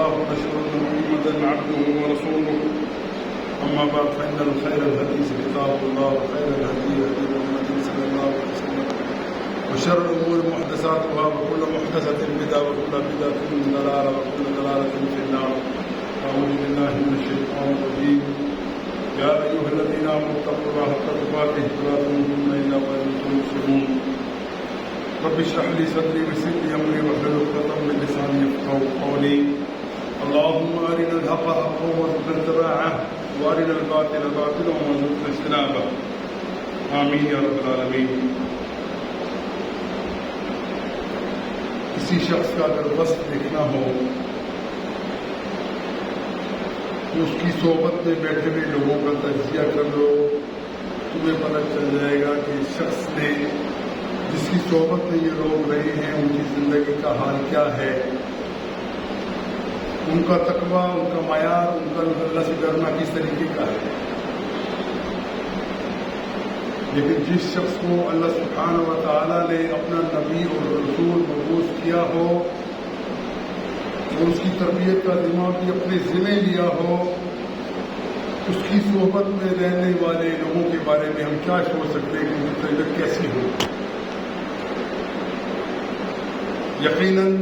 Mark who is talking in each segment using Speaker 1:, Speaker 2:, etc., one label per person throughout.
Speaker 1: الله ونشهد أن محمدا عبده ورسوله. أما بعد فإن الخير الحديث كتاب الله وخير الهدي هدي محمد صلى الله عليه وسلم وشر الأمور محدثاتها وكل محدثة بدعة وكل بدعة ضلالة وكل ضلالة في النار. أعوذ بالله من الشيطان الرجيم. يا أيها الذين آمنوا اتقوا الله حق تقاته ولا تموتن إلا وأنتم مسلمون. رب اشرح لي صدري ويسر لي أمري واحلل عقدة من لساني يفقهوا قولي. اللهم أرنا الحق حقا وارزقنا اتباعه وأرنا الباطل باطلا وارزقنا اجتنابه. آمین یا رب العالمین. کسی شخص کا اگر وصف دیکھنا ہو تو اس کی صحبت میں بیٹھے ہوئے لوگوں کا تجزیہ کر لو، تمہیں پتہ چل جائے گا کہ شخص نے جس کی صحبت میں یہ لوگ رہے ہیں ان کی زندگی کا حال کیا ہے، ان کا تقویٰ، ان کا معیار، ان کا اللہ سے ڈرنا کس طریقے کا ہے. لیکن جس شخص کو اللہ سبحانہ و تعالیٰ نے اپنا نبی اور رسول مبعوث کیا ہو اور اس کی تربیت کا ذمہ بھی اپنے ذمہ لیا ہو، اس کی صحبت میں رہنے والے لوگوں کے بارے میں ہم کیا سوچ سکتے ہیں کہ ان کی تربیت کیسی ہو. یقیناً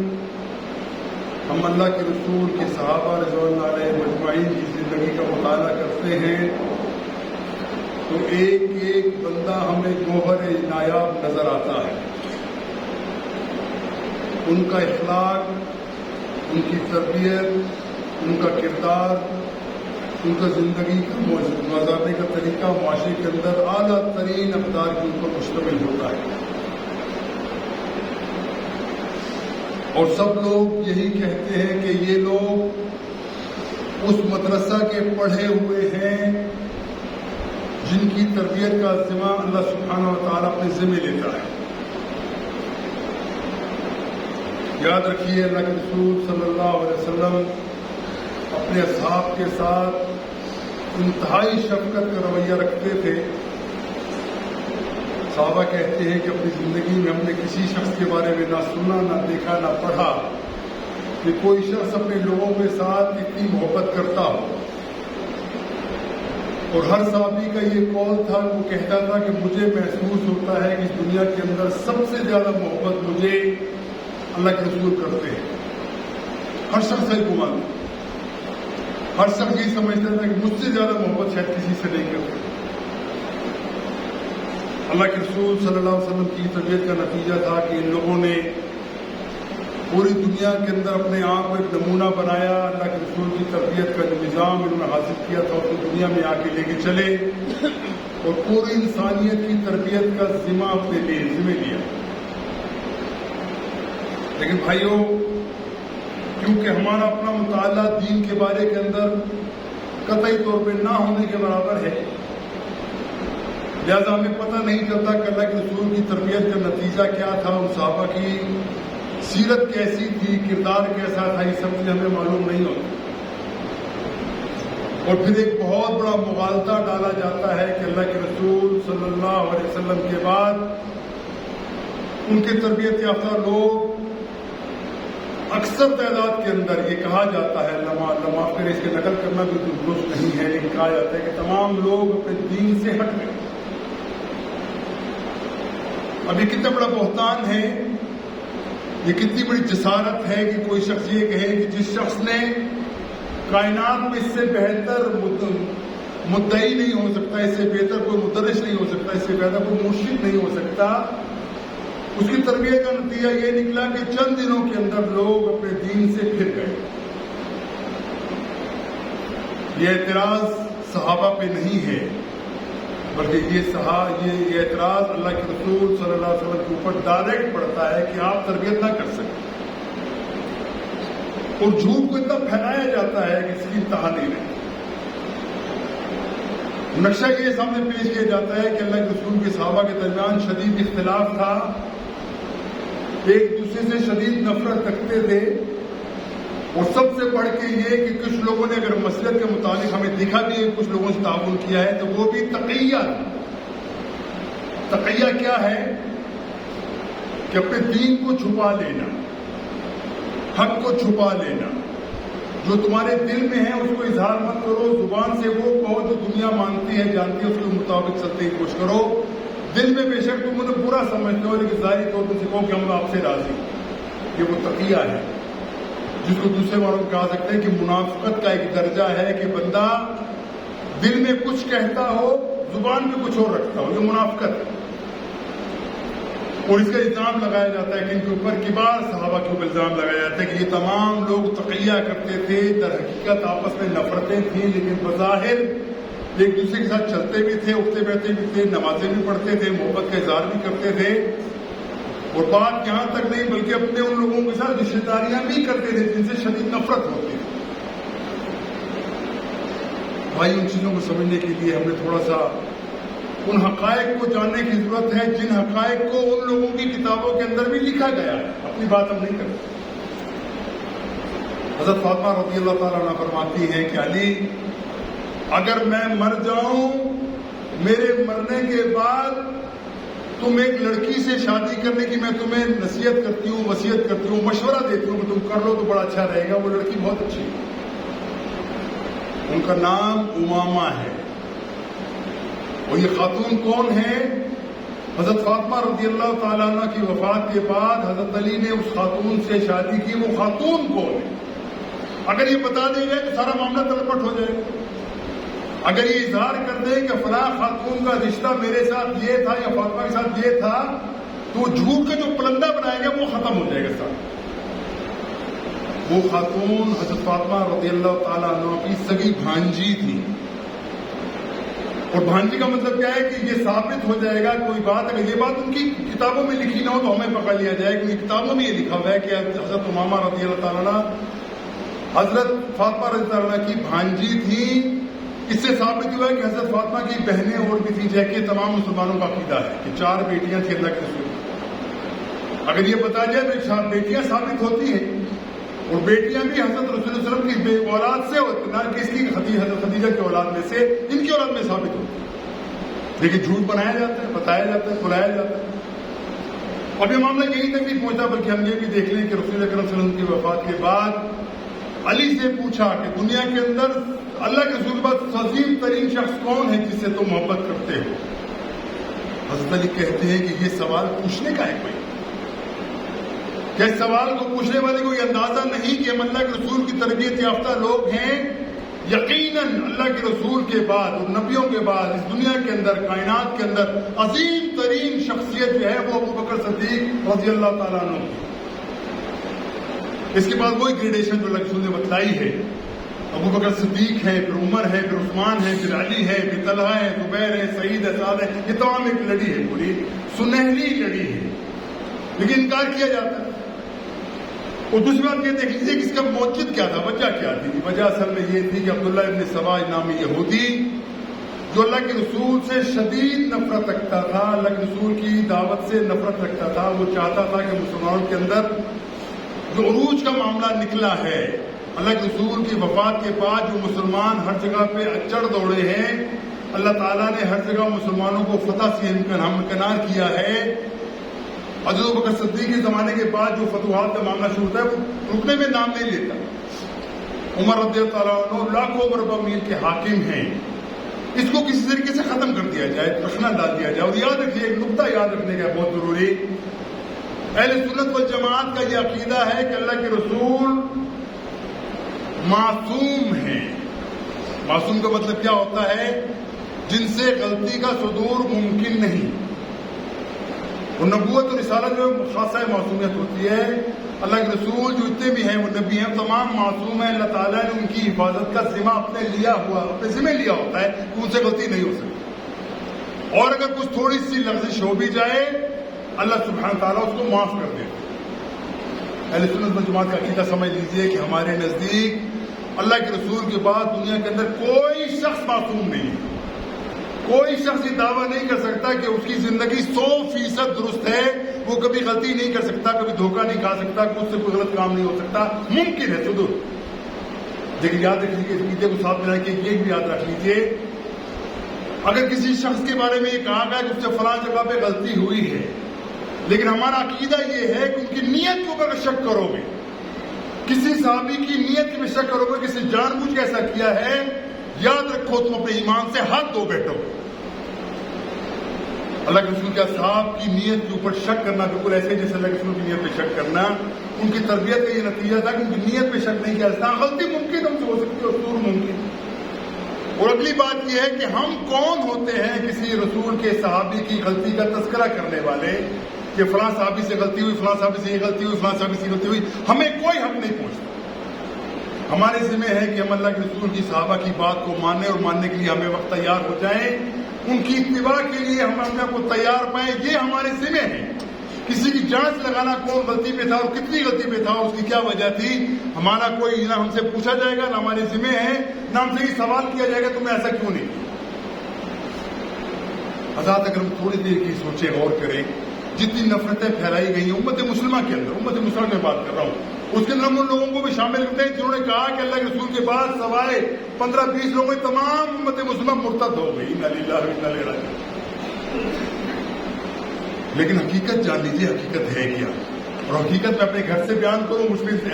Speaker 1: ہم اللہ کے رسول کے صحابہ رضوان اللہ علیہ مجمعین کی زندگی کا مطالعہ کرتے ہیں تو ایک ایک بندہ ہمیں گوہر نایاب نظر آتا ہے. ان کا اخلاق، ان کی تربیت، ان کا کردار، ان کا زندگی کا گزارنے کا طریقہ معاشرے کے اندر اعلیٰ ترین اقدار کی ان پر مشتمل ہوتا ہے. اور سب لوگ یہی کہتے ہیں کہ یہ لوگ اس مدرسہ کے پڑھے ہوئے ہیں جن کی تربیت کا ذمہ اللہ سبحانہ و تعالیٰ اپنے ذمہ لیتا ہے. یاد رکھیے اللہ کے رسول صلی اللہ علیہ وسلم اپنے اصحاب کے ساتھ انتہائی شفقت کا رویہ رکھتے تھے. صحابہ کہتے ہیں کہ اپنی زندگی میں ہم نے کسی شخص کے بارے میں نہ سنا، نہ دیکھا، نہ پڑھا کہ کوئی شخص اپنے لوگوں کے ساتھ اتنی محبت کرتا ہو. اور ہر صحابی کا یہ قول تھا، وہ کہتا تھا کہ مجھے محسوس ہوتا ہے کہ اس دنیا کے اندر سب سے زیادہ محبت مجھے اللہ کے رسول کرتے ہیں. ہر شخص ہے گمان، ہر شخص یہ سمجھتا تھا کہ مجھ سے زیادہ محبت شاید کسی سے نہیں کرتے. اللہ کے رسول صلی اللہ علیہ وسلم کی تربیت کا نتیجہ تھا کہ ان لوگوں نے پوری دنیا کے اندر اپنے آپ کو ایک نمونہ بنایا. اللہ کے رسول کی تربیت کا جو نظام انہوں نے حاصل کیا تھا اس کو دنیا میں آ کے لے کے چلے اور پوری انسانیت کی تربیت کا ذمہ اپنے لیے ذمہ لیا. لیکن بھائیوں، کیونکہ ہمارا اپنا مطالعہ دین کے بارے کے اندر قطعی طور پہ نہ ہونے کے برابر ہے، لہذا ہمیں پتہ نہیں چلتا کہ اللہ کے رسول کی تربیت کا نتیجہ کیا تھا، ان صحابہ کی سیرت کیسی تھی، کردار کیسا تھا، یہ سب چیزیں ہمیں معلوم نہیں ہوتی. اور پھر ایک بہت بڑا مغالطہ ڈالا جاتا ہے کہ اللہ کے رسول صلی اللہ علیہ وسلم کے بعد ان کے تربیت یافتہ لوگ اکثر تعداد کے اندر یہ کہا جاتا ہے، اللہ پھر اس کے نقل کرنا بھی درست نہیں ہے، لیکن کہا جاتا ہے کہ تمام لوگ اپنے دین سے ہٹ گئے. اب یہ کتنا بڑا بہتان ہے، یہ کتنی بڑی جسارت ہے کہ کوئی شخص یہ کہے کہ جس شخص نے کائنات میں اس سے بہتر مدعی نہیں ہو سکتا، اس سے بہتر کوئی مدرس نہیں ہو سکتا، اس سے بہتر کوئی مرشد نہیں ہو سکتا، اس کی تربیت کا نتیجہ یہ نکلا کہ چند دنوں کے اندر لوگ اپنے دین سے پھر گئے. یہ اعتراض صحابہ پہ نہیں ہے، بلکہ یہ اعتراض اللہ کے رسول صلی اللہ علیہ وسلم کے اوپر ڈائریکٹ پڑتا ہے کہ آپ تربیت نہ کر سکتے. اور جھوٹ کو اتنا پھیلایا جاتا ہے کہ اس کی انتہا نہیں رہتی. نقشہ یہ سامنے پیش کیا جاتا ہے کہ اللہ کے رسول کے صحابہ کے درمیان شدید اختلاف تھا، ایک دوسرے سے شدید نفرت رکھتے تھے. اور سب سے بڑھ کے یہ کہ کچھ لوگوں نے اگر مسلک کے مطابق ہمیں دکھا بھی ہے کچھ لوگوں سے تعاون کیا ہے تو وہ بھی تقیہ. تقیہ کیا ہے کہ اپنے دین کو چھپا لینا، حق کو چھپا لینا، جو تمہارے دل میں ہے اس کو اظہار مت کرو، زبان سے وہ کہو جو دنیا مانتی ہے جانتی ہے، اس کے مطابق چلنے کی کوشش کرو۔ دل میں بے شک تم انہیں برا سمجھتے ہو لیکن ظاہری طور پر کہو کہ ہم آپ سے راضی ہیں۔ یہ وہ تقیہ ہے جس کو دوسرے والوں کو کہا سکتے ہیں کہ منافقت کا ایک درجہ ہے کہ بندہ دل میں کچھ کہتا ہو زبان پہ کچھ اور رکھتا ہو، یہ منافقت ہے۔ اور اس کا الزام لگایا جاتا ہے کہ ان کے اوپر کبار صحابہ کے اوپر الزام لگایا جاتا ہے کہ یہ تمام لوگ تقیہ کرتے تھے، در حقیقت آپس میں نفرتیں تھیں لیکن بظاہر ایک دوسرے کے ساتھ چلتے بھی تھے، اٹھتے بیٹھتے بھی تھے، نمازیں بھی پڑھتے تھے، محبت کا اظہار بھی کرتے تھے، اور بات یہاں تک نہیں بلکہ اپنے ان لوگوں کے ساتھ رشتے داریاں بھی کرتے تھے جن سے شدید نفرت ہوتی تھی۔ بھائی ان چیزوں کو سمجھنے کے لیے ہم نے تھوڑا سا ان حقائق کو جاننے کی ضرورت ہے جن حقائق کو ان لوگوں کی کتابوں کے اندر بھی لکھا گیا ہے، اپنی بات ہم نہیں کرتے۔ حضرت فاطمہ رضی اللہ تعالیٰ عنہ فرماتی ہیں کہ علی اگر میں مر جاؤں، میرے مرنے کے بعد تم ایک لڑکی سے شادی کرنے کی میں تمہیں نصیحت کرتی ہوں، وصیت کرتی ہوں، مشورہ دیتی ہوں کہ تم کر لو تو بڑا اچھا رہے گا۔ وہ لڑکی بہت اچھی ہے، ان کا نام امامہ ہے، اور یہ خاتون کون ہے؟ حضرت فاطمہ رضی اللہ تعالیٰ عنہ کی وفات کے بعد حضرت علی نے اس خاتون سے شادی کی۔ وہ خاتون کون ہے؟ اگر یہ بتا دے گئے تو سارا معاملہ تلپٹ ہو جائے گا۔ اگر یہ اظہار کر دے کہ فلاں خاتون کا رشتہ میرے ساتھ یہ تھا یا فاطمہ کے ساتھ یہ تھا، تو جھوٹ کا جو پلندہ بنائے گا وہ ختم ہو جائے گا سارا۔ وہ خاتون حضرت فاطمہ رضی اللہ تعالیٰ عنہ کی سگی بھانجی تھی، اور بھانجی کا مطلب کیا ہے کہ یہ ثابت ہو جائے گا کوئی بات، اگر یہ بات ان کی کتابوں میں لکھی نہ ہو تو ہمیں پکڑ لیا جائے، کیونکہ کتابوں میں یہ لکھا ہوا ہے کہ حضرت امامہ رضی اللہ تعالیٰ عنہ حضرت فاطمہ رضی اللہ عنہ کی بھانجی تھی۔ اس سے ثابت ہوا ہے کہ حضرت فاطمہ کی بہنیں اور بھی تھیں، جیسے تمام مسلمانوں کا عقیدہ ہے کہ 4 بیٹیاں تھیں اللہ کے رسول۔ اگر یہ بتا جائے تو 4 بیٹیاں ثابت ہوتی ہیں، اور بیٹیاں بھی حضرت رسول اللہ صلی اللہ علیہ وسلم کی اولاد سے ہوتی، نہ کہ اس کی حضرت خدیجہ کی اولاد میں سے، ان کی اولاد میں ثابت ہوتی ہے، لیکن جھوٹ بنایا جاتا ہے، بتایا جاتا ہے، بلایا جاتا ہے۔ اب یہ معاملہ یہیں تک نہیں پہنچا بلکہ ہم یہ بھی دیکھ لیں کہ رسول اکرم صلی اللہ علیہ وسلم کی وفات کے بعد علی سے پوچھا کہ دنیا کے اندر اللہ کے رسول کے بعد عظیم ترین شخص کون ہے جس سے تم محبت کرتے ہو؟ حضرت علی کہتے ہیں کہ یہ سوال پوچھنے کا ہے کوئی؟ کیا اس سوال کو پوچھنے والے کو یہ اندازہ نہیں کہ ہم اللہ کے رسول کی تربیت یافتہ لوگ ہیں؟ یقیناً اللہ کے رسول کے بعد اور نبیوں کے بعد اس دنیا کے اندر، کائنات کے اندر عظیم ترین شخصیت جو ہے وہ ابو بکر صدیق رضی اللہ تعالیٰ عنہ۔ اس کے بعد وہی گریڈیشن جو اللہ کے رسول نے بتلائی ہے، ابو بکر صدیق ہے، پھر عمر ہے، پھر عثمان ہے، پھر علی ہے، پھر طلحہ ہے، زبیر ہے، سعید ہے، سعد ہے، یہ تمام ایک لڑی ہے، پوری سنہری لڑی ہے، لیکن انکار کیا جاتا ہے۔ اور دوسری بات یہ دیکھ لیجیے کہ اس کا موجد کیا تھا، وجہ کیا تھی؟ وجہ اصل میں یہ تھی کہ عبداللہ ابن سبا نامی یہودی جو اللہ کے رسول سے شدید نفرت رکھتا تھا، اللہ کے رسول کی دعوت سے نفرت رکھتا تھا، وہ چاہتا تھا کہ مسلمانوں کے اندر جو عروج کا معاملہ نکلا ہے، اللہ کے رسول کی وفات کے بعد جو مسلمان ہر جگہ پہ اچڑ دوڑے ہیں، اللہ تعالیٰ نے ہر جگہ مسلمانوں کو فتح سے ہمکنار کیا ہے۔ حضرت ابو بکر صدیق کے زمانے کے بعد جو فتوحات کا معاملہ شروع ہوتا ہے وہ رکنے میں نام نہیں لیتا۔ عمر رضی اللہ تعالیٰ عنہ لاکھوں مربع میل کے حاکم ہیں، اس کو کسی طریقے سے ختم کر دیا جائے، رکھنا ڈال دیا جائے۔ اور یاد رکھیے، ایک نقطہ یاد رکھنے کا بہت ضروری، اہل سنت والجماعت کا یہ عقیدہ ہے کہ اللہ کے رسول معصوم ہیں۔ معصوم کا مطلب کیا ہوتا ہے؟ جن سے غلطی کا صدور ممکن نہیں۔ اور نبوت اور رسالت جو خاصہ معصومیت ہوتی ہے، اللہ کے رسول جو اتنے بھی ہیں وہ نبی ہیں، تمام معصوم ہیں۔ اللہ تعالیٰ نے ان کی حفاظت کا ذمہ اپنے ذمہ لیا ہوتا ہے کہ ان سے غلطی نہیں ہو سکتی، اور اگر کچھ تھوڑی سی لغزش ہو بھی جائے اللہ سبحانہ تعالیٰ اس کو معاف کر دے۔ اہل سنت والجماعت کا عقیدہ سمجھ لیجئے کہ ہمارے نزدیک اللہ کے رسول کے بعد دنیا کے اندر کوئی شخص معصوم نہیں ہے۔ کوئی شخص یہ دعویٰ نہیں کر سکتا کہ اس کی زندگی 100% درست ہے، وہ کبھی غلطی نہیں کر سکتا، کبھی دھوکہ نہیں کھا سکتا، کہ اس سے کوئی غلط کام نہیں ہو سکتا، ممکن ہے صدور۔ لیکن یاد رکھ لیجیے، اس عقیدے کو ساتھ ملا کے یہ بھی یاد رکھ لیجیے، اگر کسی شخص کے بارے میں یہ کہا گیا کہ اس سے فلاں جگہ پہ غلطی ہوئی ہے، لیکن ہمارا عقیدہ یہ ہے کہ ان کی نیت کے اوپر شک کرو گے کسی صحابی کی نیت میں شک کرو گے کسی جان بوجھ کے ایسا کیا ہے، یاد رکھو تم اپنے ایمان سے ہاتھ دھو بیٹھو۔ اللہ کے رسول کے اصحاب کی نیت کے اوپر شک کرنا بالکل ایسے جیسے اللہ کے رسول کی نیت پہ شک کرنا، ان کی تربیت کا یہ نتیجہ تھا کہ ان کی نیت پہ شک نہیں کیا جاتا۔ غلطی ممکن ہم سے ہو سکتی ہے اور سور ممکن۔ اور اگلی بات یہ ہے کہ ہم کون ہوتے ہیں کسی رسول کے صحابی کی غلطی کا تذکرہ کرنے والے کہ فلاں صحابی سے غلطی ہوئی، فلاں صحابی سے یہ غلطی ہوئی، فلاں صحابی سے یہ غلطی ہوئی۔ ہمیں کوئی حق نہیں پہنچتا۔ ہمارے ذمہ ہے کہ ہم اللہ کے رسول کی صحابہ کی بات کو مانیں اور ماننے کے لیے ہمیں وقت تیار ہو جائیں، ان کی اتباع کے لیے ہم اپنے آپ کو تیار پائیں۔ یہ ہمارے ذمہ ہے۔ کسی کی جانچ لگانا کون غلطی پہ تھا اور کتنی غلطی پہ تھا، اس کی کیا وجہ تھی، ہمارا کوئی نہ ہم سے پوچھا جائے گا، نہ ہمارے ذمہ ہے، نہ ہم سے یہ سوال کیا جائے گا تمہیں ایسا کیوں نہیں کیا۔ حضرات اگر ہم تھوڑی دیر کی سوچیں غور کریں، جتنی نفرتیں پھیلائی گئی ہیں امت مسلمہ کے اندر، امت مسلمہ میں بات کر رہا ہوں، اس کے اندر ہم ان لوگوں کو بھی شامل کرتے ہیں جنہوں نے کہا کہ اللہ کے رسول کے بعد سوائے 15-20 لوگوں میں تمام امت مسلمہ مرتد ہو گئی۔ انا للہ و انا الیہ راجعون۔ لیکن حقیقت جان لیجیے حقیقت ہے کیا، اور حقیقت میں اپنے گھر سے بیان کروں مجھ پہ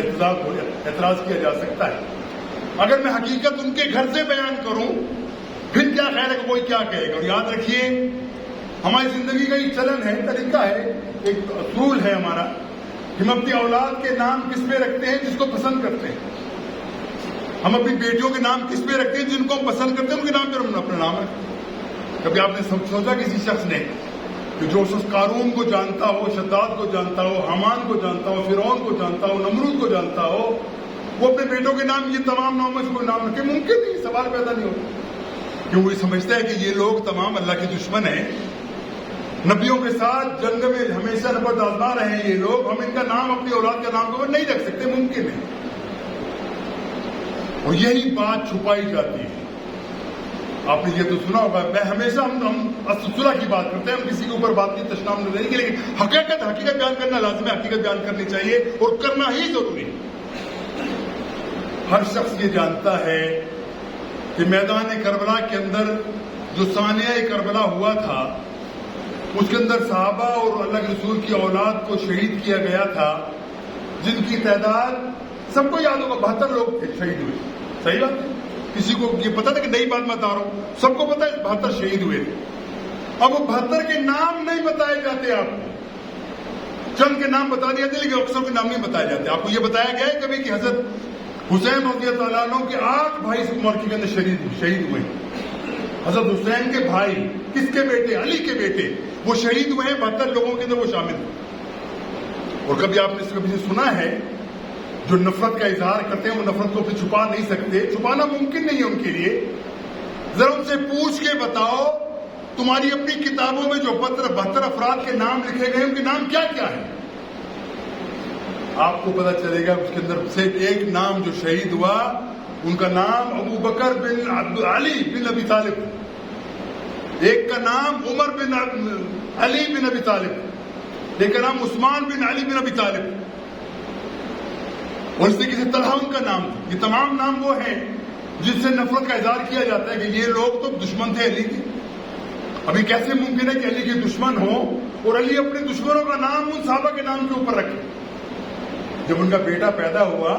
Speaker 1: اعتراض کیا جا سکتا ہے۔ اگر میں حقیقت ان کے گھر سے بیان کروں پھر کیا خیال ہے کہ کوئی کیا کہے گا۔ اور یاد رکھیے ہماری زندگی کا ایک چلن ہے، طریقہ ہے، ایک اصول ہے ہمارا، ہم اپنی اولاد کے نام کس پہ رکھتے ہیں جس کو پسند کرتے ہیں۔ ہم اپنی بیٹیوں کے نام کس پہ رکھتے ہیں جن کو ہم پسند کرتے ہیں، ان کے نام پہ ہم اپنا نام رکھتے ہیں۔ کبھی آپ نے سوچا کسی شخص نے کہ جو شخص قارون کو جانتا ہو، شداد کو جانتا ہو، حامان کو جانتا ہو، فرعون کو جانتا ہو، نمرود کو جانتا ہو، وہ اپنے بیٹوں کے نام یہ تمام ناموں سے کوئی نام رکھے؟ ممکن نہیں، سوال پیدا نہیں ہوتا، کیوں وہ سمجھتا ہے کہ یہ لوگ تمام اللہ کے دشمن ہیں، نبیوں کے ساتھ جنگ میں ہمیشہ نبرد آزما رہے ہیں یہ لوگ، ہم ان کا نام اپنی اولاد کا نام کو نہیں رکھ سکتے، ممکن ہے۔ اور یہی بات چھپائی جاتی ہے۔ آپ نے یہ تو سنا ہوگا، میں ہمیشہ ہم صلح کی بات کرتے ہیں، ہم کسی کے اوپر بات کی تشنام نہیں دیں گے، لیکن حقیقت بیان کرنا لازم ہے، حقیقت بیان کرنی چاہیے اور کرنا ہی ضروری ہے۔ ہر شخص یہ جانتا ہے کہ میدان کربلا کے اندر جو ثانیہ کربلا ہوا تھا اس کے اندر صحابہ اور اللہ کے رسول کی اولاد کو شہید کیا گیا تھا، جن کی تعداد سب کو یاد ہوگا 72 لوگ تھے شہید ہوئے۔ صحیح بات ہے، کسی کو یہ پتا تھا کہ نئی بات میں بتا رہا ہوں، سب کو پتا ہے 72 شہید ہوئے تھے۔ اب وہ 72 کے نام نہیں بتائے جاتے، آپ کو چند کے نام بتا دیے تھے لیکن اکثر کے نام نہیں بتائے جاتے۔ آپ کو یہ بتایا گیا ہے کبھی کہ حضرت حسین رضی اللہ عنہ کے 8 بھائی اس معرکے کے اندر شہید ہوئے۔ حضرت حسین کے بھائی، کس کے بیٹے؟ علی کے بیٹے، وہ شہید ہوئے ہیں، 72 لوگوں کے اندر وہ شامل ہوئے۔ اور کبھی آپ نے کبھی سنا ہے جو نفرت کا اظہار کرتے ہیں وہ نفرت کو پھر چھپا نہیں سکتے، چھپانا ممکن نہیں ہے ان کے لیے۔ ذرا ان سے پوچھ کے بتاؤ تمہاری اپنی کتابوں میں جو 72 افراد کے نام لکھے گئے ان کے نام کیا کیا ہیں؟ آپ کو پتا چلے گا اس کے اندر سے ایک نام جو شہید ہوا ان کا نام ابو بکر بن علی بن ابی طالب، ایک کا نام عمر بن علی بن ابی طالب، ایک کا نام عثمان بن علی بن ابی طالب، اور اس طریقے سے طلحہ ان کا نام تھا۔ یہ تمام نام وہ ہیں جن سے نفرت کا اظہار کیا جاتا ہے کہ یہ لوگ تو دشمن تھے علی کے۔ ابھی کیسے ممکن ہے کہ علی کے دشمن ہوں اور علی اپنے دشمنوں کا نام ان صحابہ کے نام کے اوپر رکھے؟ جب ان کا بیٹا پیدا ہوا،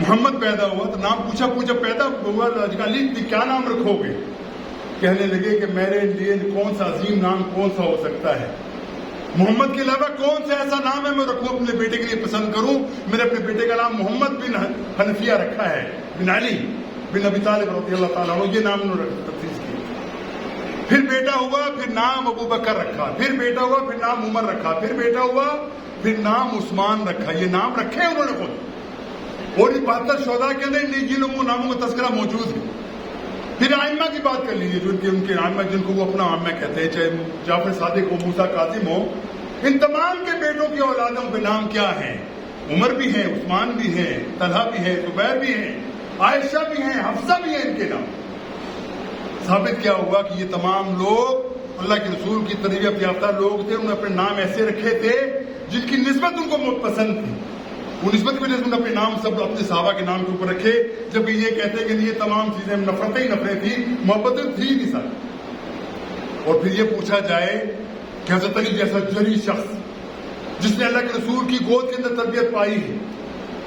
Speaker 1: محمد پیدا ہوا، تو نام پوچھا پیدا ہوا علی کیا نام رکھو گے؟ کہنے لگے کہ میرے لیے کون سا عظیم نام کون سا ہو سکتا ہے، محمد کے علاوہ کون سا ایسا نام ہے میں رکھوں اپنے بیٹے کے لیے پسند کروں؟ میں نے اپنے بیٹے کا نام محمد بن حنفیہ رکھا ہے، بن علی بن ابی طالب رضی اللہ تعالیٰ عنہ، یہ نام انہوں نے تفصیل کی۔ پھر بیٹا ہوا، پھر نام ابو بکر رکھا، پھر بیٹا ہوا، پھر نام عمر رکھا، پھر بیٹا ہوا، پھر نام عثمان رکھا۔ یہ نام رکھے انہوں نے خود، اور 72 شہداء کے اندر یہ لوگوں ناموں کا تذکرہ موجود ہے۔ پھر ائمہ کی بات کر لیجیے، جو ان کے ائمہ جن کو وہ اپنا ائمہ کہتے ہیں، چاہے جعفر صادق ہو، موسیٰ کاظم ہو، ان تمام کے بیٹوں کی اولادوں کے نام کیا ہیں؟ عمر بھی ہیں، عثمان بھی ہیں، طلحہ بھی ہے، زبیر بھی ہیں، عائشہ بھی ہیں، حفصہ بھی ہیں، ان کے نام۔ ثابت کیا ہوا کہ یہ تمام لوگ اللہ کے رسول کی تربیت یافتہ لوگ تھے، انہوں نے اپنے نام ایسے رکھے تھے جن کی نسبت ان کو پسند تھی، وہ نسبت کی وجہ سے انہوں نے اپنے نام سب اپنے صحابہ کے نام کے اوپر رکھے، جبکہ یہ کہتے ہیں کہ یہ تمام چیزیں نفرتیں ہی نفرتیں تھیں، محبتیں تھی نہیں ساتھ۔ اور پھر یہ پوچھا جائے کہ حضرت علی جیسا جری شخص جس نے اللہ کے رسول کی گود کے اندر تربیت پائی ہے،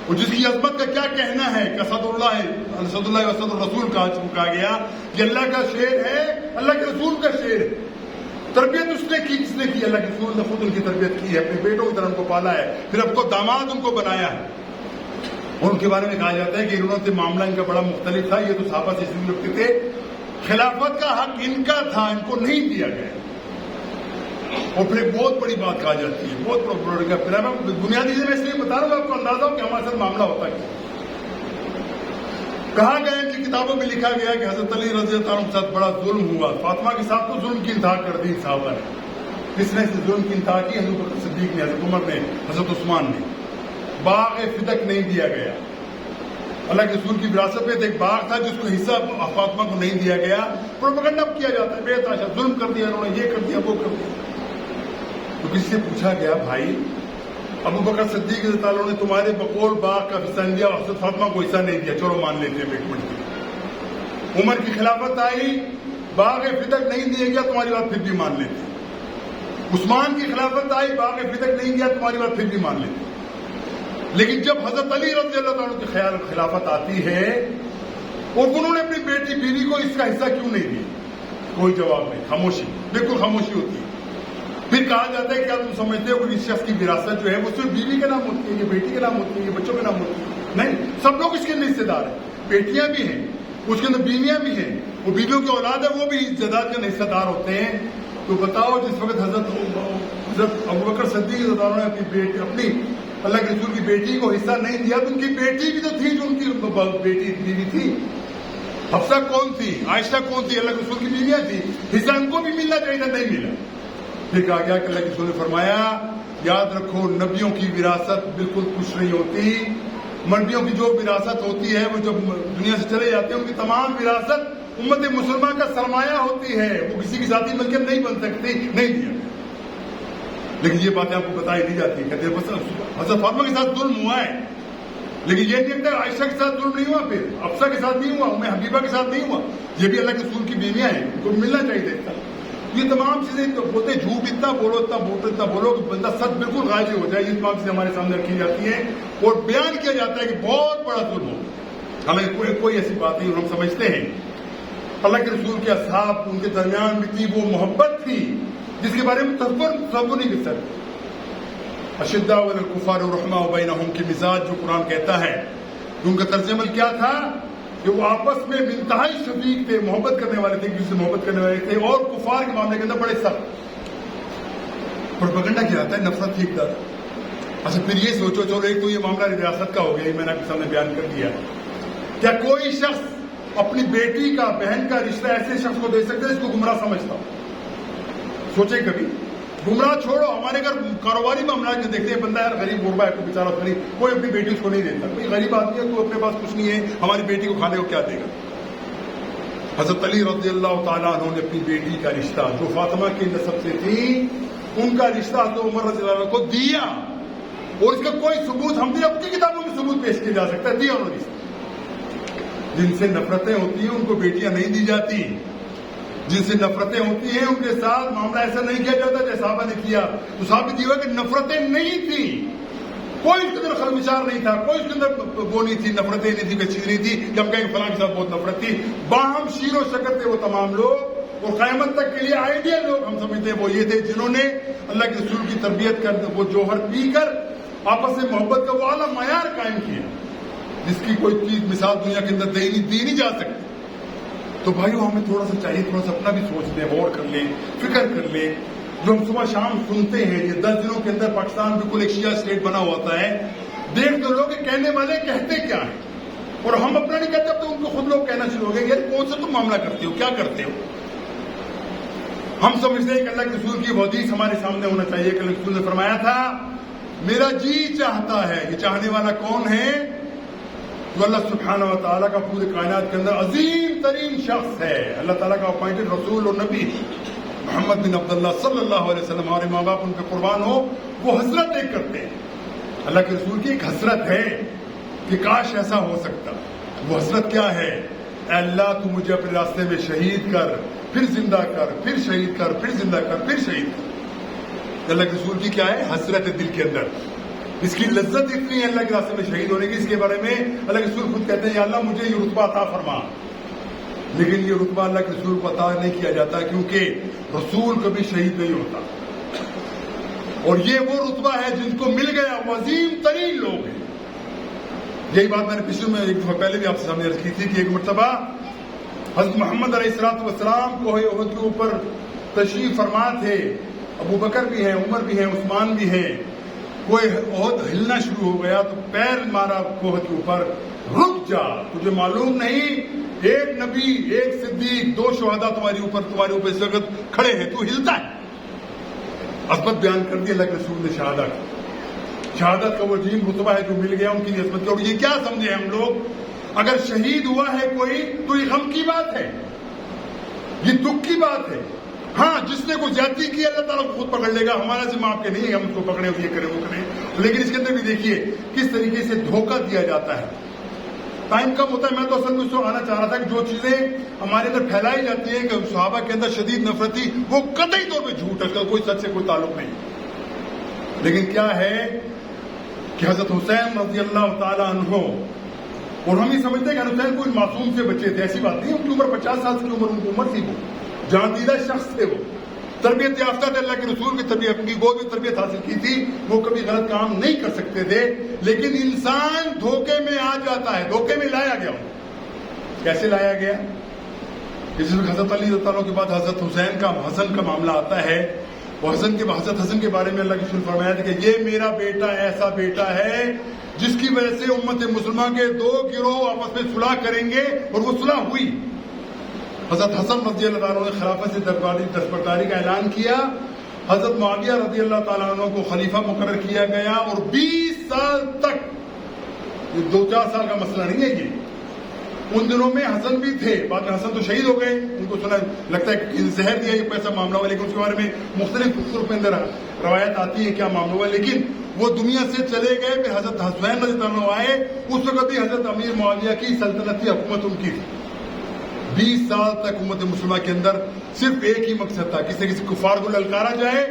Speaker 1: اور جس کی عظمت کا کیا کہنا ہے کہ اسد اللہ واسد الرسول کہا گیا کہ اللہ کا شعر ہے، اللہ کے رسول کا شعر ہے۔ تربیت اس نے کی، کس نے کی؟ اللہ کے رسول نے خود ان کی تربیت کی ہے، اپنے بیٹوں کی طرح ان کو پالا ہے، پھر اب کو داماد ان کو بنایا ہے۔ اور ان کے بارے میں کہا جاتا ہے کہ انہوں نے معاملہ ان کا بڑا مختلف تھا، یہ تو صحابہ سے اسی لگتے تھے، خلافت کا حق ان کا تھا، ان کو نہیں دیا گیا۔ اور پھر ایک بہت بڑی بات کہا جاتی ہے، بہت بڑا بنیادی چیز میں اس لیے بتا رہا ہوں آپ کو اندازہ ہو کہ ہمارے ساتھ معاملہ ہوتا ہے۔ کہا گیا کہ کتابوں میں لکھا گیا کہ حضرت علی رضی اللہ عنہ کے ساتھ بڑا ظلم ہوا، فاطمہ کے ساتھ تو ظلم کی انتہا کر دی صحابہ نے۔ کس نے ظلم کی انتہا کی؟ حضرت بکر صدیق نے، حضرت عمر نے، حضرت عثمان نے۔ باغ فدق نہیں دیا گیا، اللہ کے رسول کی وراثت میں ایک باغ تھا جس کو حصہ فاطمہ کو نہیں دیا گیا، پروپیگنڈا کیا جاتا ہے، بے تحاشا ظلم کر دیا انہوں نے، یہ کر دیا وہ کر دیا۔ تو کسی سے پوچھا گیا بھائی ابو بکر صدیق رضی اللہ عنہ نے تمہارے بقول باغ کا حصہ نہیں دیا، حضرت فاطمہ کو حصہ نہیں دیا، چلو مان لیتے ہیں ایک منٹ۔ عمر کی خلافت آئی، باغ فدق نہیں دیا گیا، تمہاری بات پھر بھی مان لیتے ہیں۔ عثمان کی خلافت آئی، باغ فدق نہیں دیا، تمہاری بات پھر بھی مان لیتے ہیں۔ لیکن جب حضرت علی رضی اللہ عنہ کی خلافت آتی ہے اور انہوں نے اپنی بیٹی بیوی کو اس کا حصہ کیوں نہیں دیا؟ کوئی جواب نہیں، خاموشی، بالکل خاموشی ہوتی ہے۔ پھر کہا جاتا ہے کیا تم سمجھتے ہو کہ اس شخص کی وراثت جو ہے وہ صرف بیوی کے نام ہوتی ہے، یہ بیٹی کے نام ہوتی ہے، یہ بچوں کے نام ہوتی ہے؟ نہیں، سب لوگ اس کے اندر حصے دار ہیں، بیٹیاں بھی ہیں، اس کے اندر بیویاں بھی ہیں، وہ بیویوں کی اولاد ہے وہ بھی جائیداد کے حصہ دار ہوتے ہیں۔ تو بتاؤ جس وقت حضرت ابو بکر صدیق رضی اللہ عنہ نے اپنی اللہ کے رسول کی بیٹی کو حصہ نہیں دیا تو ان کی بیٹی بھی تو تھی جو ان کی بیٹی بیوی تھی۔ حفصہ کون تھی؟ عائشہ کون تھی؟ اللہ کے رسول کی بیویاں تھی، حصہ ان کو بھی ملنا چاہیے تھا، نہیں ملا۔ پھر کہا گیا کہ اللہ کے رسول نے فرمایا یاد رکھو نبیوں کی وراثت بالکل کچھ نہیں ہوتی، نبیوں کی جو وراثت ہوتی ہے وہ جب دنیا سے چلے جاتے ہیں ان کی تمام وراثت امت مسلمہ کا سرمایہ ہوتی ہے، وہ کسی کی ذاتی ملکیت نہیں بن سکتی، نہیں دیا۔ لیکن یہ باتیں آپ کو بتائی نہیں جاتی، کہتے ہیں بس حضرت فاطمہ کے ساتھ ظلم ہوا ہے، لیکن یہ نہیں کہتے عائشہ کے ساتھ ظلم نہیں ہوا، پھر حفصہ کے ساتھ نہیں ہوا، ام حبیبہ کے ساتھ نہیں ہوا، یہ بھی اللہ کے رسول کی بیویاں ہیں، ان کو ملنا چاہیے تھا۔ یہ تمام چیزیں بولتے جھوٹ اتنا بولو اتنا بولو کہ بندہ سچ بالکل غائب ہو جائے، یہ تمام چیزیں ہمارے سامنے رکھی جاتی ہیں اور بیان کیا جاتا ہے کہ بہت بڑا ظلم ہو، حالانکہ کوئی ایسی بات نہیں، اور ہم سمجھتے ہیں اللہ کے رسول کے اصحاب ان کے درمیان بھی تھی وہ محبت تھی جس کے بارے میں تصور نہیں کر سکتے۔ اشداء علی الکفار رحماء بینہم کی مزاج جو قرآن کہتا ہے، ان کا طرز عمل کیا تھا کہ وہ آپس میں انتہائی شفیق تھے، محبت کرنے والے تھے، کسی سے محبت کرنے والے تھے، اور کفار کے معاملے کے اندر بڑے سخت۔ پروپیگنڈا کیا آتا ہے؟ نفرت پھینکتا تھا۔ اچھا پھر یہ سوچو، چلو ایک تو یہ معاملہ ریاست کا ہو گیا، یہ میں نے آپ کے سامنے بیان کر دیا، کیا کوئی شخص اپنی بیٹی کا بہن کا رشتہ ایسے شخص کو دے سکتا ہے جس کو گمراہ سمجھتا ہو؟ سوچیں کبھی، گمراہ چھوڑو، ہمارے گھر کاروباری معاملات میں دیکھتے ہیں بندہ یار غریب غربا ہے، کوئی بیچارہ غریب، کوئی اپنی بیٹی اس کو نہیں دیتا، کوئی غریب آدمی ہے تو اپنے پاس کچھ نہیں ہے، ہماری بیٹی کو کھانے کو کیا دے گا؟ حضرت علی رضی اللہ تعالیٰ عنہ نے اپنی بیٹی کا رشتہ جو فاطمہ کی نسب سے تھی ان کا رشتہ حضرت عمر رضی اللہ عنہ کو دیا، اور اس کا کوئی ثبوت ہم بھی اپنی کتابوں میں ثبوت پیش کیا جا سکتا ہے، دیا انہوں نے رشتہ۔ جن سے نفرتیں ہوتی ہیں ان کو بیٹیاں نہیں دی جاتی، جن سے نفرتیں ہوتی ہیں ان کے ساتھ معاملہ ایسا نہیں کیا جاتا جیسے صحابہ نے کیا۔ تو ثابت یہ ہوا کہ نفرتیں نہیں تھیں، کوئی اس کے اندر خلمشار نہیں تھا، کوئی اس کے اندر وہ نہیں تھی، نفرتیں نہیں تھی، کوئی چیز نہیں تھی کہ ہم کہیں کہ فلاں کے ساتھ بہت نفرت تھی۔ باہم شیر و شکر تھے وہ تمام لوگ، اور قیامت تک کے لیے آئیڈیل لوگ ہم سمجھتے ہیں وہ یہ تھے جنہوں نے اللہ کے رسول کی تربیت کر وہ جوہر پی کر آپس میں محبت کا وہ اعلیٰ معیار قائم کیا جس کی کوئی چیز مثال دنیا کے اندر دی نہیں جا سکتی۔ تو بھائیو ہمیں تھوڑا سا چاہیے، تھوڑا سا اپنا بھی سوچ لیں، غور کر لیں، فکر کر لیں۔ جو ہم صبح شام سنتے ہیں یہ 10 دنوں کے اندر پاکستان بالکل ایک شیعہ اسٹیٹ بنا ہوتا ہے، دیکھ تو لوگ کہنے والے کہتے کیا ہیں، اور ہم اپنا نہیں کہتے تو ان کو خود لوگ کہنا شروع ہو گئے یار کون سا تم معاملہ کرتے ہو، کیا کرتے ہو۔ ہم سمجھتے ہیں کہ اللہ کے رسول کی وہ حدیث ہمارے سامنے ہونا چاہیے کہ اللہ کے رسول نے فرمایا تھا میرا جی چاہتا ہے، یہ چاہنے والا کون ہے؟ جو اللہ سبحانہ و تعالیٰ کا پورے کائنات کے اندر عظیم ترین شخص ہے، اللہ تعالیٰ کا اپوائنٹڈ رسول اور نبی محمد بن عبداللہ صلی اللہ علیہ وسلم، ہمارے ماں باپ ان پہ قربان ہو، وہ حسرت ایک کرتے ہیں۔ اللہ کے رسول کی ایک حسرت ہے کہ کاش ایسا ہو سکتا۔ وہ حسرت کیا ہے؟ اے اللہ تو مجھے اپنے راستے میں شہید کر، پھر زندہ کر، پھر شہید کر، پھر زندہ کر، پھر شہید کر۔ اللہ کے رسول کی کیا ہے؟ حسرت دل کے اندر اس کی لذت اتنی ہے اللہ کے راستے میں شہید ہونے کی، اس کے بارے میں اللہ کے رسول خود کہتے ہیں یا اللہ مجھے یہ رتبہ عطا فرما، لیکن یہ رتبہ اللہ کے رسول کو عطا نہیں کیا جاتا کیونکہ رسول کبھی شہید نہیں ہوتا، اور یہ وہ رتبہ ہے جن کو مل گیا وہ عظیم ترین لوگ ہیں۔ یہی بات میں نے پچھلے میں ایک دفعہ پہلے بھی آپ سے سامنے عرض کی تھی کہ ایک مرتبہ حضرت محمد علیہ السلام کوہ احد کے اوپر تشریف فرما تھے، ابو بکر بھی ہیں، عمر بھی ہیں، عثمان بھی ہیں، کوہ احد ہلنا شروع ہو گیا تو پیر مارا کوہ کے اوپر، رک جا، تجھے معلوم نہیں ایک نبی، ایک صدیق، 2 شہداء تمہارے اوپر اس وقت کھڑے ہیں، تو ہلتا ہے۔ عظمت بیان کر دی اللہ کے رسول نے شہادت کا وہ عظیم رتبہ ہے جو مل گیا ان کی عظمت کی۔ اور یہ کیا سمجھے ہم لوگ، اگر شہید ہوا ہے کوئی تو یہ غم کی بات ہے، یہ دکھ کی بات ہے۔ ہاں جس نے کوئی زیادتی کی اللہ تعالیٰ کو خود پکڑ لے گا، ہمارا ذمہ آپ کے نہیں، ہم اس کو پکڑے اور یہ کریں وہ کریں، لیکن اس کے اندر بھی دیکھیے کس طریقے سے دھوکہ دیا جاتا ہے۔ ٹائم کم ہوتا ہے، میں تو اصل میں اس کو آنا چاہ رہا تھا کہ جو چیزیں ہمارے اندر پھیلائی جاتی ہیں کہ صحابہ کے اندر شدید نفرت تھی، وہ قطعی طور پہ جھوٹ ہے، اس کا کوئی سچ سے کوئی تعلق نہیں۔ لیکن کیا ہے کہ حضرت حسین رضی اللہ تعالیٰ عنہ، اور ہم یہ سمجھتے ہیں کہ حسین کوئی معصوم سے بچے تھے، ایسی بات نہیں، ان کی عمر 50 سال کی عمر، ان کی عمر تھی، وہ جہاں دیدہ شخص تھے، وہ تربیت یافتہ تھے، اللہ کے رسول کی تربیت، اپنی گود میں تربیت حاصل کی تھی، وہ کبھی غلط کام نہیں کر سکتے تھے، لیکن انسان دھوکے میں آ جاتا ہے، دھوکے میں لایا گیا۔ کیسے لایا گیا؟ جس وقت حضرت علی رضی اللہ عنہ کے بعد حضرت حسن کا معاملہ آتا ہے، وہ حضرت حسن کے بارے میں اللہ کے رسول فرمایا تھا کہ یہ میرا بیٹا ایسا بیٹا ہے جس کی وجہ سے امت مسلمہ کے 2 گروہ آپس میں صلح کریں گے، اور وہ صلح ہوئی۔ حضرت حسن رضی اللہ عنہ نے خلافت سے دستبرداری کا اعلان کیا، حضرت معاویہ رضی اللہ تعالیٰ عنہ کو خلیفہ مقرر کیا گیا، اور 20 سال تک، یہ 2-4 سال کا مسئلہ نہیں ہے یہ، ان دنوں میں حسن بھی تھے، بعد میں حسن تو شہید ہو گئے، ان کو سنا لگتا ہے کہ زہر دیا یہ ایسا معاملہ ہوا، لیکن اس کے بارے میں مختلف صورت میں اندر روایت آتی ہے کیا معاملہ ہوا، لیکن وہ دنیا سے چلے گئے، پھر حضرت حسین رضی اللہ عنہ آئے، اس وقت بھی حضرت امیر معاویہ کی سلطنتی حکومت ان کی تھی۔ 20 سال تک امت مسلمہ کے اندر صرف ایک ہی مقصد تھا، کسی کفار کو للکارا جائے،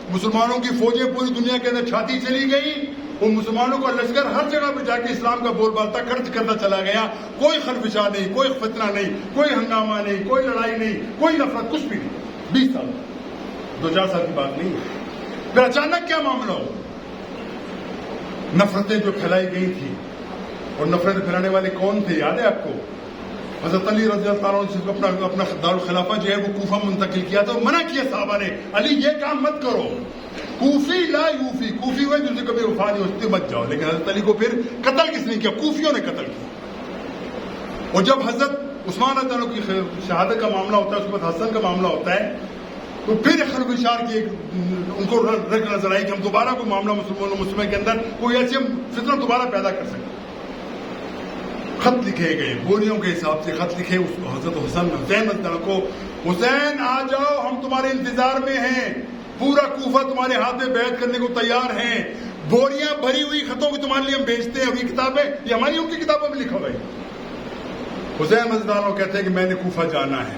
Speaker 1: مسلمانوں کی فوجیں پوری دنیا کے اندر چھاتی چلی گئی، ان مسلمانوں کا لشکر ہر جگہ پہ جا کے اسلام کا بول بالتا کرتا چلا گیا، کوئی خرفشا نہیں، کوئی فتنہ نہیں، کوئی ہنگامہ نہیں، کوئی لڑائی نہیں، کوئی نفرت، کچھ بھی نہیں۔ 20 سال 2-4 سال کی بات نہیں ہے۔ پھر اچانک کیا معاملہ ہو، نفرتیں جو پھیلائی گئی تھی، اور نفرت پھیلانے والے کون تھے یاد ہے آپ کو؟ حضرت علی رضی اللہ عنہ نے اپنا دارالخلافہ جو ہے وہ کوفہ منتقل کیا تھا، منع کیا صحابہ نے، علی یہ کام مت کرو، کوفی لا یوفی، کوفی ہوئے جن سے کبھی وفا نہیں ہوتی مت جاؤ، لیکن حضرت علی کو پھر قتل کس نے کیا؟ کوفیوں نے قتل کیا۔ اور جب حضرت عثمان رضی اللہ عنہ کی شہادت کا معاملہ ہوتا ہے، اس کے بعد حسن کا معاملہ ہوتا ہے، تو پھر خلفشار کی ان کو رک نظر آئی کہ ہم دوبارہ کوئی معاملہ مسلمانوں کے اندر کوئی ایسی ہم فتنہ دوبارہ پیدا کر سکیں۔ خط لکھے گئے، بوریوں کے حساب سے خط لکھے اس کو حضرت حسین رضی اللہ عنہ کو، حسین آ جاؤ، ہم تمہارے انتظار میں ہیں، پورا کوفہ تمہارے ہاتھ میں بیعت کرنے کو تیار ہیں، بوریاں بھری ہوئی خطوں کو تمہارے لیے ہم بھیجتے ہیں، اور یہ کتابیں یہ ہماری ان کی کتابوں میں لکھا ہوا ہے۔ حسین رضی اللہ عنہ کہتے ہیں کہ میں نے کوفہ جانا ہے،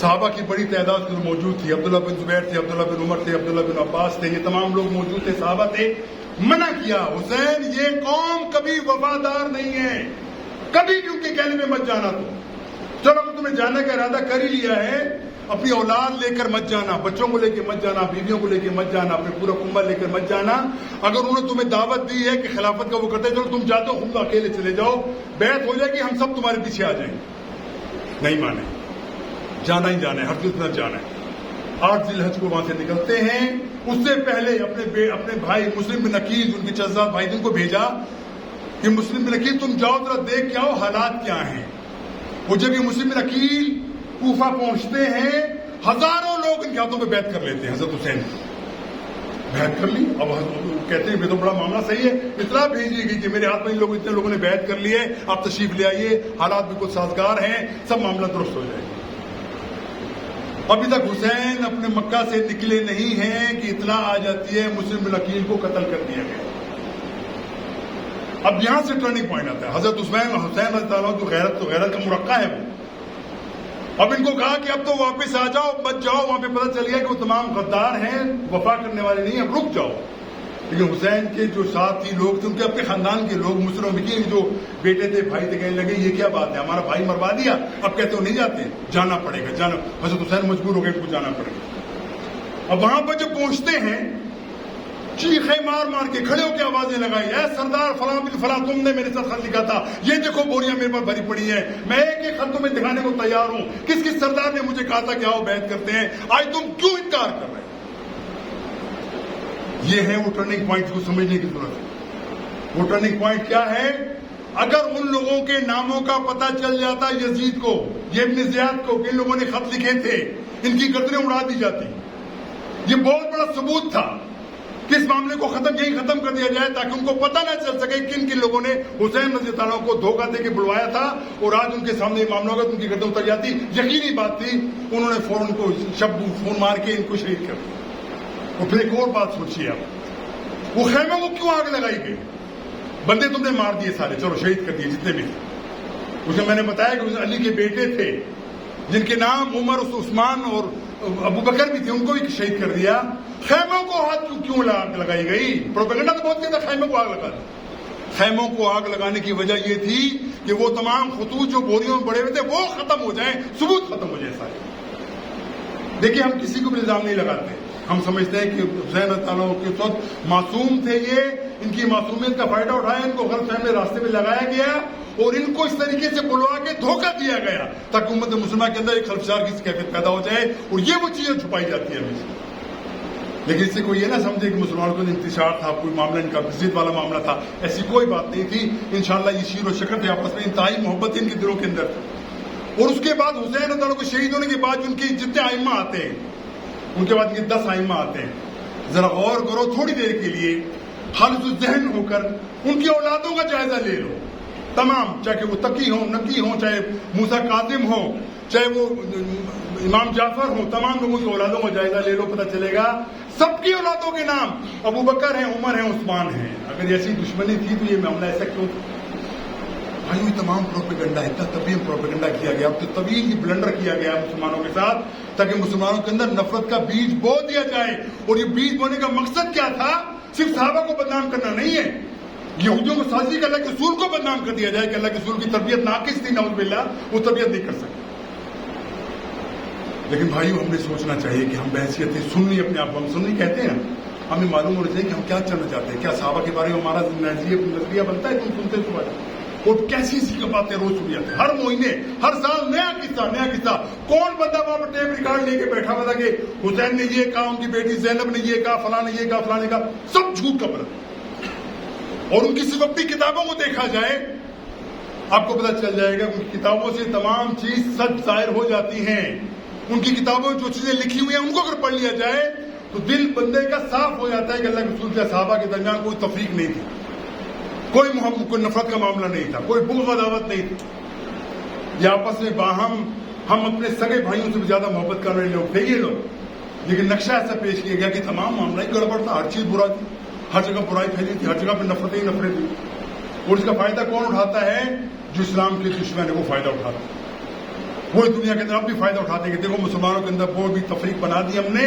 Speaker 1: صحابہ کی بڑی تعداد موجود تھی، عبداللہ بن زبیر تھے، عبداللہ بن عمر تھے، عبداللہ بن عباس تھے، یہ تمام لوگ موجود تھے، صحابہ تھے۔ منع کیا، حسین یہ قوم کبھی وفادار نہیں ہے، کبھی بھی ان کے کہنے میں مت جانا، چلو اگر تمہیں جانے کا ارادہ کر ہی لیا ہے، اپنی اولاد لے کر مت جانا، بچوں کو لے کے مت جانا، بیویوں کو لے کے مت جانا، اپنے پورا کنبہ لے کر مت جانا۔ اگر انہوں نے تمہیں دعوت دی ہے کہ خلافت کا وہ کرتے چلو تم جاتے ہو، خود اکیلے چلے جاؤ، بیعت ہو جائے گی، ہم سب تمہارے پیچھے آ جائیں گے۔ نہیں مانے، جانا ہی جانا ہے، ہر چیز نہ جانا ہے۔ 8 ذی الحج کو وہاں سے نکلتے ہیں، اس سے پہلے اپنے بھائی مسلم بن عقیل، ان کے چچا بھائی جن کو بھیجا کہ مسلم بن عقیل تم جاؤ ذرا دیکھ کے آؤ حالات کیا ہیں۔ وہ جب یہ مسلم بن عقیل کوفہ پہنچتے ہیں، ہزاروں لوگ ان کے ہاتھوں پہ بیعت کر لیتے ہیں۔ حضرت حسین بیعت کر لی، اب کہتے ہیں یہ تو بڑا معاملہ صحیح ہے، اطلاع بھیجی گئی کہ میرے ہاتھ میں اتنے لوگوں نے بیعت کر لی ہے، آپ تشریف لے آئیے، حالات بالکل سازگار ہیں، سب معاملہ درست ہو جائے گا۔ ابھی تک حسین اپنے مکہ سے نکلے نہیں ہیں کہ اطلاع آ جاتی ہے مسلم بن عقیل کو قتل کر دیا گیا۔ اب یہاں سے ٹرننگ پوائنٹ آتا ہے۔ حضرت حسین رضی اللہ عنہ جو غیرت کا مرقع ہے وہ، اب ان کو کہا کہ اب تو واپس آ جاؤ، مت جاؤ، وہاں پہ پتہ چل گیا کہ وہ تمام غدار ہیں، وفا کرنے والے نہیں ہیں، اب رک جاؤ۔ لیکن حسین کے جو ساتھی لوگ تھے ان کے اپنے خاندان کے لوگ مسلم جو بیٹے تھے بھائی تھے کہنے لگے یہ کیا بات ہے، ہمارا بھائی مروا دیا، اب کہتے ہو نہیں جاتے، جانا پڑے گا، جانا۔ حضرت حسین مجبور ہو گئے ان کو جانا پڑے گا۔ اب وہاں پر جب پہنچتے ہیں چیخیں مار مار کے کھڑے ہو کے آوازیں لگائی، اے سردار فلاں بن فلاں تم نے میرے ساتھ خط لکھا تھا، یہ دیکھو بوریاں میرے پاس بھری پڑی ہیں، میں ایک ایک خط تمہیں دکھانے کو تیار ہوں، کس کس سردار نے مجھے کہا تھا کہ آؤ بیعت کرتے ہیں، آج تم کیوں انکار کر رہے ہیں؟ یہ ہے وہ ٹرننگ پوائنٹ کو سمجھنے کی ضرورت ہے۔ وہ ٹرننگ پوائنٹ کیا ہے؟ اگر ان لوگوں کے ناموں کا پتہ چل جاتا یزید کو، یہ ابن زیاد کو، کہ ان لوگوں نے خط لکھے تھے، ان کی گردنیں اڑا دی جاتی۔ یہ بہت بڑا ثبوت تھا کہ اس معاملے کو یہی ختم کر دیا جائے تاکہ ان کو پتہ نہ چل سکے کن کن لوگوں نے حسین رضی اللہ عنہ کو دھوکہ دے کے بلوایا تھا، اور آج ان کے سامنے یہ معاملہ ہوگا تو ان کی گردن اتر جاتی۔ یقینی بات تھی، انہوں نے فوراً کو فون مار کے ان کو شہید کر دیا۔ اور پھر ایک اور بات سوچیے آپ، وہ خیمے کو کیوں آگ لگائی گئی؟ بندے تم نے مار دیے سارے، چلو شہید کر دیے جتنے بھی تھے۔ اسے میں نے بتایا کہ علی کے بیٹے تھے جن کے نام عمر، عثمان اور ابو بکر بھی تھے، ان کو بھی شہید کر دیا۔ خیموں کو ہاتھ کیوں آگ لگائی گئی؟ پروپیگنڈا تو بہت کیا تھا، خیموں کو آگ لگا دی۔ خیموں کو آگ لگانے کی وجہ یہ تھی کہ وہ تمام خطوط جو بوریوں میں پڑے ہوئے تھے وہ ختم ہو جائیں، ثبوت ختم ہو جائے سارے۔ دیکھیے ہم کسی کو بھی الزام نہیں لگاتے، ہم سمجھتے ہیں کہ حسین رضی اللہ عنہ کے وقت معصوم تھے، یہ ان کی معصومیت کا فائدہ اٹھایا، ان کو غلط فہمی راستے میں لگایا گیا اور ان کو اس طریقے سے بلوا کے دھوکہ دیا گیا تاکہ امت مسلمہ کے اندر ایک خلفشار کی کیفیت پیدا ہو جائے، اور یہ وہ چیزیں چھپائی جاتی ہیں ہمیشہ۔ لیکن اس سے کوئی یہ نہ سمجھے کہ مسلمانوں کا انتشار تھا، کوئی معاملہ ان کا ضد والا معاملہ تھا، ایسی کوئی بات نہیں تھی۔ انشاءاللہ یہ شیر و شکر تھے، آپس میں انتہائی محبت ان کے دلوں کے اندر تھی۔ اور اس کے بعد حسین رضی اللہ عنہ کو شہید ہونے کے بعد ان کے جتنے ائمہ آتے ہیں، ان کے بعد یہ 10 ائمہ آتے ہیں، ذرا غور کرو تھوڑی دیر کے لیے، خالص الذہن ہو کر ان کی اولادوں کا جائزہ لے لو، تمام، چاہے وہ تقی ہوں، نقی ہوں، چاہے موسیٰ کاظم ہوں، چاہے وہ امام جعفر ہوں، تمام لوگوں کی اولادوں کا جائزہ لے لو، پتہ چلے گا سب کی اولادوں کے نام ابو بکر ہیں، عمر ہیں، عثمان ہیں۔ اگر ایسی دشمنی تھی تو یہ معاملہ ایسا کیوں تھا؟ بھائی یہ تمام پروپیگنڈا، اتنا طویل پروپیگنڈا کیا گیا، اب تو طویل بلنڈر کیا گیا مسلمانوں کے ساتھ تاکہ مسلمانوں کے اندر نفرت کا بیج بو دیا جائے۔ اور یہ بیج بونے کا مقصد کیا تھا؟ صرف صحابہ کو بدنام کرنا نہیں ہے، یہودیوں کو سازی کر اللہ کے رسول کو بدنام کر دیا جائے کہ اللہ کے رسول کی تربیت ناقص تھی، نعوذ باللہ، وہ تربیت نہیں کر سکتے۔ لیکن بھائیو ہم نے سوچنا چاہیے کہ ہم بحیثیت سنی، اپنے آپ ہم سنی کہتے ہیں، ہمیں معلوم ہونا چاہیے کہ ہم کیا چلنا چاہتے ہیں، کیا صحابہ کے بارے میں ہمارا نظریہ بنتا ہے؟ تم سنتے تو اور کیسی سی باتیں روز سنی جاتی ہیں، ہر مہینے ہر سال نیا قصہ۔ کون بندہ وہاں پر ٹیپ ریکارڈ لے کے بیٹھا ہوا تھا کہ حسین نے یہ کہا، ان کی بیٹی زینب نے یہ کہا، فلاں نے یہ کہا، فلاں نے کہا، سب جھوٹ کا پرت۔ اور ان کی صرف اپنی کتابوں کو دیکھا جائے آپ کو پتہ چل جائے گا، ان کی کتابوں سے تمام چیز سچ ظاہر ہو جاتی ہیں۔ ان کی کتابوں میں جو چیزیں لکھی ہوئی ہیں ان کو اگر پڑھ لیا جائے تو دل بندے کا صاف ہو جاتا ہے کہ اللہ کے رسول کے صحابہ کے درمیان کوئی تفریق نہیں تھی، کوئی نفرت کا معاملہ نہیں تھا، کوئی بغض و عداوت نہیں تھی۔ یہ آپس میں باہم ہم اپنے سگے بھائیوں سے بھی زیادہ محبت کرنے والے لوگ تھے یہ لوگ، لیکن نقشہ ایسا پیش کیا گیا کہ تمام معاملہ ہی گڑبڑ تھا، ہر چیز برا تھی، ہر جگہ برائی پھیلی تھی، ہر جگہ پہ نفرتیں ہی نفرت تھی۔ اور اس کا فائدہ کون اٹھاتا ہے؟ جو اسلام کے دشمن ہے وہ فائدہ اٹھاتا ہے۔ وہ دنیا کے اندر اب بھی فائدہ اٹھاتے ہیں کہ دیکھو مسلمانوں کے اندر وہ بھی تفریق بنا دی ہم نے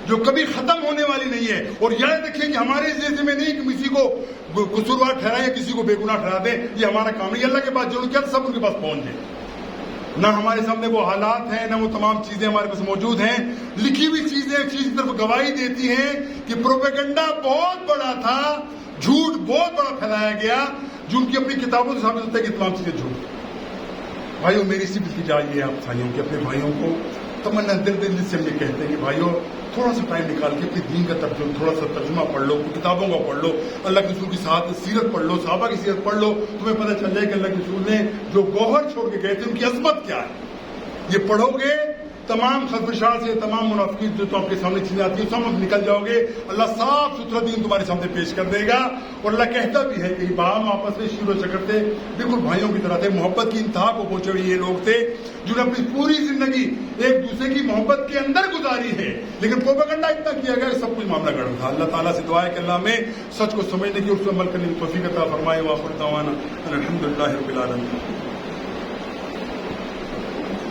Speaker 1: جو کبھی ختم ہونے والی نہیں ہے۔ اور یاد رکھیں کہ ہمارے اس میں نہیں کہ کسی کو قصوروار ٹھہرائیں یا کسی کو بے گناہ ٹھہرا دیں، یہ ہمارا کام نہیں۔ اللہ کے پاس جو کیا سب ان کے پاس پہنچ جائے، نہ ہمارے سامنے وہ حالات ہیں، نہ وہ تمام چیزیں ہمارے پاس موجود ہیں۔ لکھی ہوئی چیزیں چیز کی طرف گواہی دیتی ہیں کہ پروپیگنڈا بہت بڑا تھا، جھوٹ بہت بڑا پھیلایا گیا، جو ان کی اپنی کتابوں سے ثابت ہوتا ہے کہ تمام چیزیں جھوٹ۔ بھائیوں میری صرف التجا یہ ہے آپ بھائیوں کہ اپنے بھائیوں کو تمنا دل سے ہم یہ کہتے ہیں کہ بھائیوں تھوڑا سا ٹائم نکال کے اپنے دین کا ترجمہ تھوڑا سا ترجمہ پڑھ لو، کتابوں کا پڑھ لو، اللہ کے رسول کی سیرت پڑھ لو، صحابہ کی سیرت پڑھ لو، تمہیں پتہ چل جائے کہ اللہ کے رسول نے جو گوہر چھوڑ کے گئے تھے ان کی عظمت کیا ہے۔ یہ پڑھو گے تمام خدشات سے، تمام منافقین جو تو آپ کے سامنے چیزیں آتی ہیں سب نکل جاؤ گے، اللہ صاف ستھرا دین تمہارے سامنے پیش کر دے گا۔ اور اللہ کہتا بھی ہے کہ باہم آپس میں شیر و شکر تھے، بالکل بھائیوں کی طرح تھے، محبت کی انتہا کو پہنچے ہوئے یہ لوگ تھے جنہوں نے اپنی پوری زندگی ایک دوسرے کی محبت کے اندر گزاری ہے، لیکن پروپیگنڈا اتنا کیا گیا کہ سب کچھ معاملہ گڑبڑ تھا۔ اللہ تعالیٰ سے دعا ہے کہ اللہ ہمیں سچ کو سمجھنے کی، اس پر عمل کرنے کی توفیق عطا فرمائے۔ وآخر دعوانا الحمدللہ رب العالمین۔